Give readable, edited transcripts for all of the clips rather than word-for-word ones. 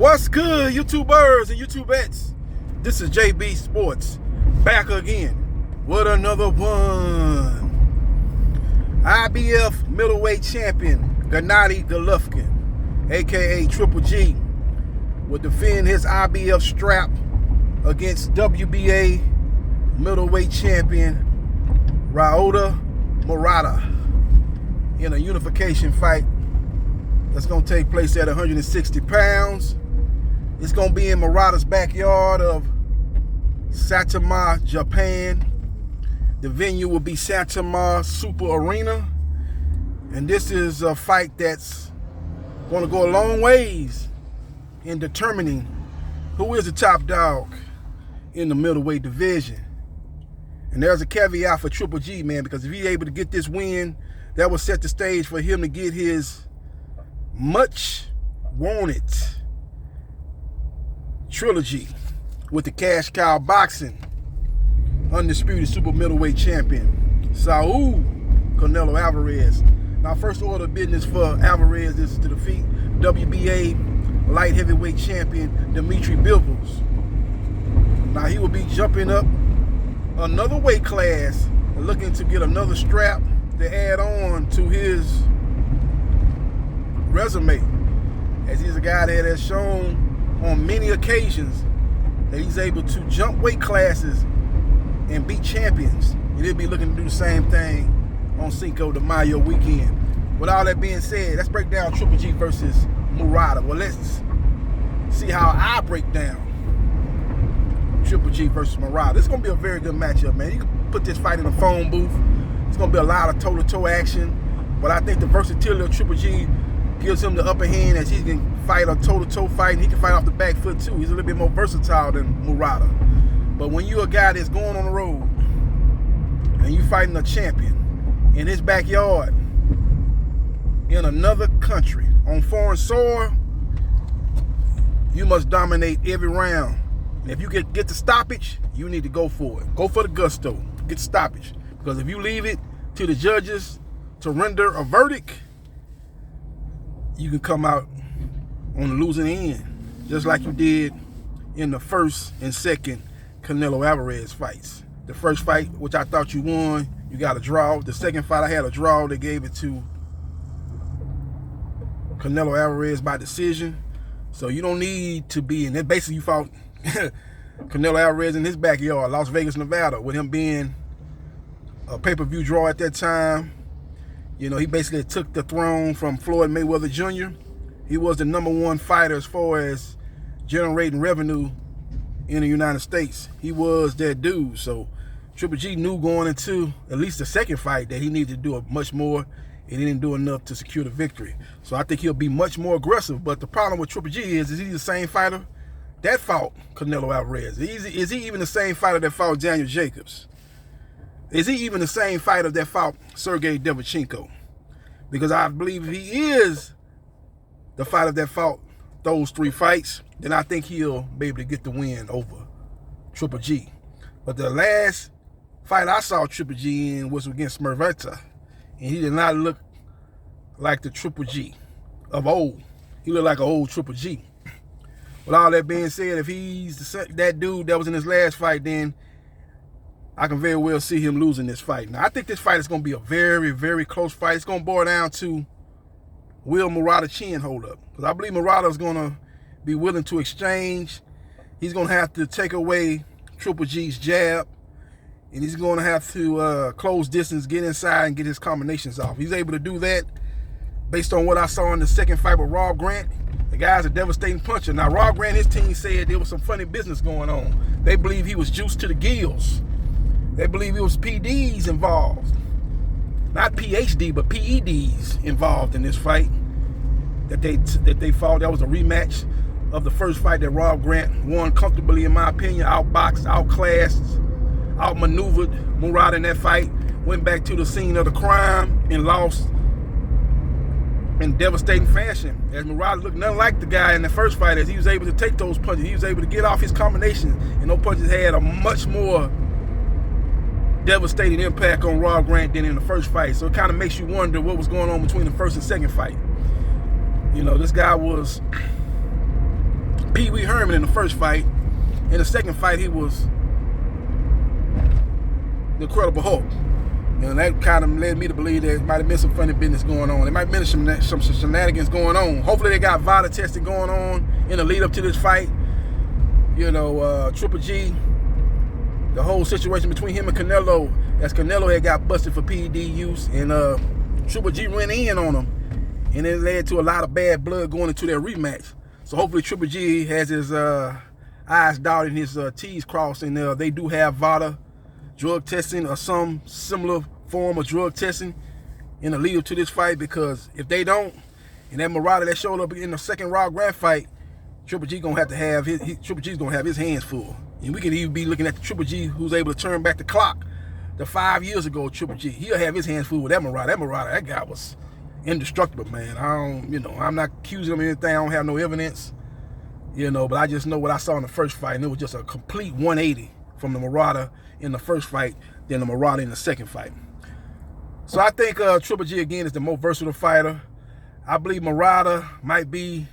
What's good, YouTubers and YouTubettes? This is JBsports back again with another one. IBF middleweight champion Gennady Golovkin, aka Triple G, will defend his IBF strap against WBA middleweight champion Murata in a unification fight that's going to take place at 160 pounds. It's going to be in Murata's backyard of Saitama, Japan. The venue will be Saitama Super Arena. And this is a fight that's going to go a long ways in determining who is the top dog in the middleweight division. And there's a caveat for Triple G, man, because if he's able to get this win, that will set the stage for him to get his much wanted trilogy with the Cash Cow Boxing undisputed super middleweight champion Saul Canelo Alvarez. Now, first order of business for Alvarez is to defeat WBA light heavyweight champion Dimitri Bivol. Now, he will be jumping up another weight class and looking to get another strap to add on to his resume, as he's a guy that has shown on many occasions that he's able to jump weight classes and beat champions. And he'll be looking to do the same thing on Cinco de Mayo weekend. With all that being said, let's break down Triple G versus Murata. Well, let's see how I break down Triple G versus Murata. This is going to be a very good matchup, man. You can put this fight in a phone booth. It's going to be a lot of toe-to-toe action. But I think the versatility of Triple G gives him the upper hand, as he can fight a toe-to-toe fight, and he can fight off the back foot too. He's a little bit more versatile than Murata. But when you're a guy that's going on the road and you fighting a champion in his backyard in another country on foreign soil, you must dominate every round. And if you get the stoppage, you need to go for it. Go for the gusto. Get the stoppage. Because if you leave it to the judges to render a verdict, you can come out on the losing end, just like you did in the first and second Canelo Alvarez fights. The first fight, which I thought you won, you got a draw. The second fight, I had a draw. They gave it to Canelo Alvarez by decision. So you don't need to be in it. Basically, you fought Canelo Alvarez in his backyard, Las Vegas, Nevada, with him being a pay-per-view draw at that time. You know, he basically took the throne from Floyd Mayweather Jr. He was the #1 fighter as far as generating revenue in the United States. He was that dude. So Triple G knew going into at least the second fight that he needed to do much more, and he didn't do enough to secure the victory. So I think he'll be much more aggressive. But the problem with Triple G is he the same fighter that fought Canelo Alvarez? Is he even the same fighter that fought Daniel Jacobs? Is he even the same fighter that fought Sergey Derevchenko? Because I believe if he is the fighter that fought those three fights, then I think he'll be able to get the win over Triple G. But the last fight I saw Triple G in was against Murata, and he did not look like the Triple G of old. He looked like an old Triple G. With all that being said, if he's that dude that was in his last fight, then I can very well see him losing this fight. Now, I think this fight is going to be a very, very close fight. It's going to boil down to, will Murata chin hold up? Because I believe Murata is going to be willing to exchange. He's going to have to take away Triple G's jab, and he's going to have to close distance, get inside, and get his combinations off. He's able to do that based on what I saw in the second fight with Rob Grant. The guy's a devastating puncher. Now, Rob Grant and his team said there was some funny business going on. They believe he was juiced to the gills. They believe it was PDs involved. Not PhD, but PEDs involved in this fight that they fought. That was a rematch of the first fight that Rob Grant won comfortably, in my opinion. Outboxed, outclassed, outmaneuvered Murata in that fight. Went back to the scene of the crime and lost in devastating fashion. As Murata looked nothing like the guy in the first fight, as he was able to take those punches. He was able to get off his combinations, and those punches had a much more devastating impact on Rob Grant than in the first fight. So it kind of makes you wonder what was going on between the first and second fight. You know, this guy was Pee Wee Herman in the first fight. In the second fight, he was the Incredible Hulk. And that kind of led me to believe there might have been some funny business going on. There might have been some shenanigans going on. Hopefully they got VADA testing going on in the lead up to this fight. You know, Triple G, the whole situation between him and Canelo, as Canelo had got busted for PED use, and Triple G went in on him, and it led to a lot of bad blood going into their rematch. So hopefully Triple G has his I's dotted and his T's crossed, and they do have VADA drug testing or some similar form of drug testing in the lead up to this fight, because if they don't, and that Murata that showed up in the second Raw Grand fight, Triple G gonna have to have Triple G's gonna have his hands full. And we could even be looking at the Triple G who's able to turn back the clock to 5 years ago. Triple G, he'll have his hands full with that Murata. That guy was indestructible, man. I'm not accusing him of anything. I don't have no evidence, but I just know what I saw in the first fight, and it was just a complete 180 from the Murata in the first fight than the Murata in the second fight. So I think Triple G, again, is the most versatile fighter. I believe Murata might be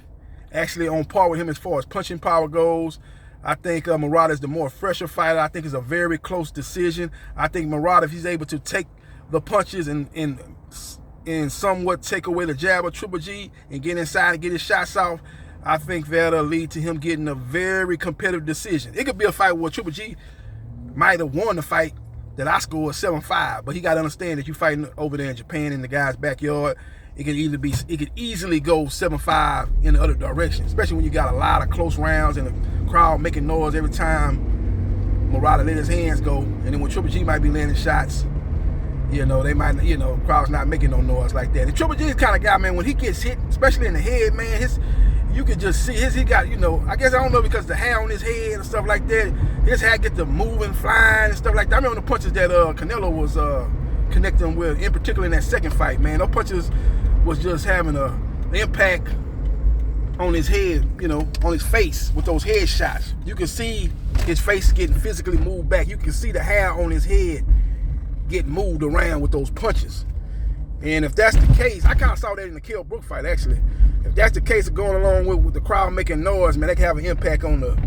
actually on par with him as far as punching power goes. I think Murata is the more fresher fighter. I think it's a very close decision. I think Murata, if he's able to take the punches and somewhat take away the jab of Triple G and get inside and get his shots off, I think that'll lead to him getting a very competitive decision. It could be a fight where Triple G might have won the fight that I scored 7-5, but he got to understand that you're fighting over there in Japan in the guy's backyard. It could easily go 7-5 in the other direction, especially when you got a lot of close rounds and the crowd making noise every time Murata let his hands go. And then when Triple G might be landing shots, they might, crowd's not making no noise like that. And Triple G is the kind of guy, man, when he gets hit, especially in the head, man, you can just see he got, I guess, I don't know, because the hair on his head and stuff like that, his hair get to moving, flying and stuff like that. I remember the punches that Canelo was connecting with, in particular in that second fight, man. Those punches was just having an impact on his head, on his face with those head shots. You can see his face getting physically moved back. You can see the hair on his head getting moved around with those punches. And if that's the case, I kind of saw that in the Kell Brook fight, actually. If that's the case of going along with the crowd making noise, man, that can have an impact on the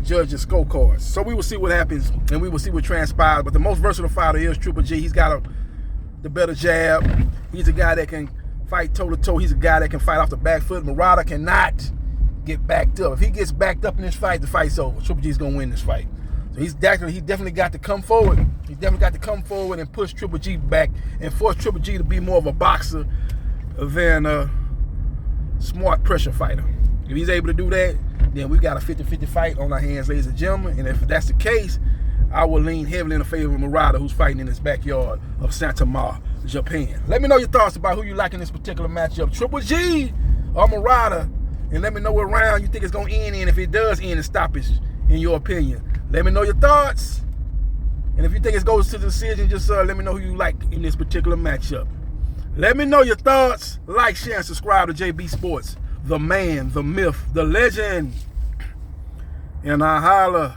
judges' scorecards. So we will see what happens, and we will see what transpires. But the most versatile fighter is Triple G. He's got the better jab. He's a guy that can fight toe-to-toe. He's a guy that can fight off the back foot. Murata cannot get backed up. If he gets backed up in this fight, the fight's over. Triple G's going to win this fight. So he definitely got to come forward. He's definitely got to come forward and push Triple G back and force Triple G to be more of a boxer than a smart pressure fighter. If he's able to do that, then we got a 50-50 fight on our hands, ladies and gentlemen. And if that's the case, I will lean heavily in the favor of Murata, who's fighting in his backyard of Santa Mar, Japan. Let me know your thoughts about who you like in this particular matchup, Triple G or Murata, and let me know what round you think it's going to end in, if it does end in stoppage, in your opinion. Let me know your thoughts. And if you think it goes to the decision, just let me know who you like in this particular matchup. Let me know your thoughts. Like, share, and subscribe to JB Sports, the man, the myth, the legend. And I holla.